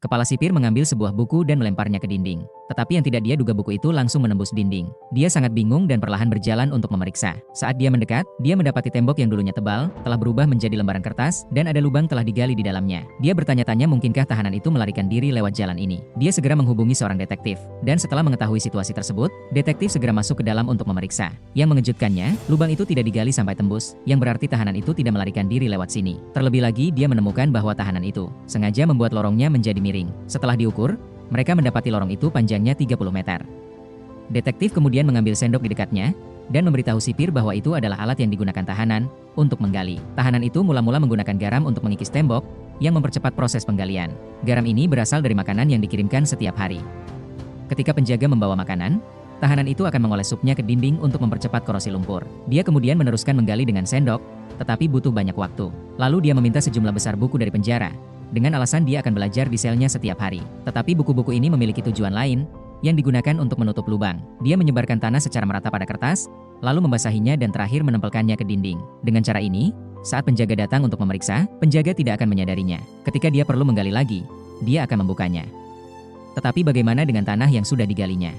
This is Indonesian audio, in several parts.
Kepala sipir mengambil sebuah buku dan melemparnya ke dinding. Tetapi yang tidak dia duga, buku itu langsung menembus dinding. Dia sangat bingung dan perlahan berjalan untuk memeriksa. Saat dia mendekat, dia mendapati tembok yang dulunya tebal, telah berubah menjadi lembaran kertas, dan ada lubang telah digali di dalamnya. Dia bertanya-tanya mungkinkah tahanan itu melarikan diri lewat jalan ini. Dia segera menghubungi seorang detektif. Dan setelah mengetahui situasi tersebut, detektif segera masuk ke dalam untuk memeriksa. Yang mengejutkannya, lubang itu tidak digali sampai tembus, yang berarti tahanan itu tidak melarikan diri lewat sini. Terlebih lagi, dia menemukan bahwa tahanan itu sengaja membuat lorongnya menjadi miring. Setelah diukur, mereka mendapati lorong itu panjangnya 30 meter. Detektif kemudian mengambil sendok di dekatnya dan memberitahu sipir bahwa itu adalah alat yang digunakan tahanan untuk menggali. Tahanan itu mula-mula menggunakan garam untuk mengikis tembok yang mempercepat proses penggalian. Garam ini berasal dari makanan yang dikirimkan setiap hari. Ketika penjaga membawa makanan, tahanan itu akan mengoles supnya ke dinding untuk mempercepat korosi lumpur. Dia kemudian meneruskan menggali dengan sendok, tetapi butuh banyak waktu. Lalu dia meminta sejumlah besar buku dari penjara, dengan alasan dia akan belajar di selnya setiap hari. Tetapi buku-buku ini memiliki tujuan lain, yang digunakan untuk menutup lubang. Dia menyebarkan tanah secara merata pada kertas, lalu membasahinya dan terakhir menempelkannya ke dinding. Dengan cara ini, saat penjaga datang untuk memeriksa, penjaga tidak akan menyadarinya. Ketika dia perlu menggali lagi, dia akan membukanya. Tetapi bagaimana dengan tanah yang sudah digalinya?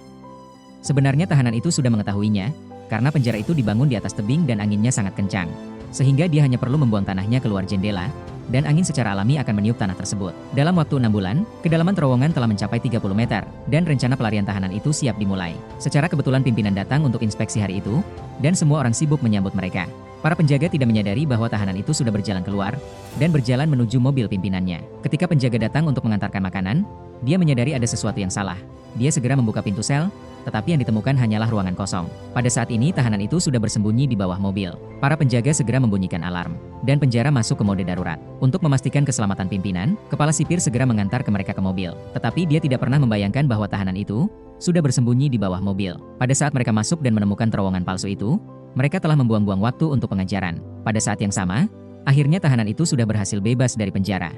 Sebenarnya tahanan itu sudah mengetahuinya, karena penjara itu dibangun di atas tebing dan anginnya sangat kencang. Sehingga dia hanya perlu membuang tanahnya keluar jendela, dan angin secara alami akan meniup tanah tersebut. Dalam waktu 6 bulan, kedalaman terowongan telah mencapai 30 meter, dan rencana pelarian tahanan itu siap dimulai. Secara kebetulan pimpinan datang untuk inspeksi hari itu, dan semua orang sibuk menyambut mereka. Para penjaga tidak menyadari bahwa tahanan itu sudah berjalan keluar, dan berjalan menuju mobil pimpinannya. Ketika penjaga datang untuk mengantarkan makanan, dia menyadari ada sesuatu yang salah. Dia segera membuka pintu sel, tetapi yang ditemukan hanyalah ruangan kosong. Pada saat ini tahanan itu sudah bersembunyi di bawah mobil. Para penjaga segera membunyikan alarm, dan penjara masuk ke mode darurat. Untuk memastikan keselamatan pimpinan, kepala sipir segera mengantar mereka ke mobil. Tetapi dia tidak pernah membayangkan bahwa tahanan itu sudah bersembunyi di bawah mobil. Pada saat mereka masuk dan menemukan terowongan palsu itu, mereka telah membuang-buang waktu untuk pengejaran. Pada saat yang sama, akhirnya tahanan itu sudah berhasil bebas dari penjara.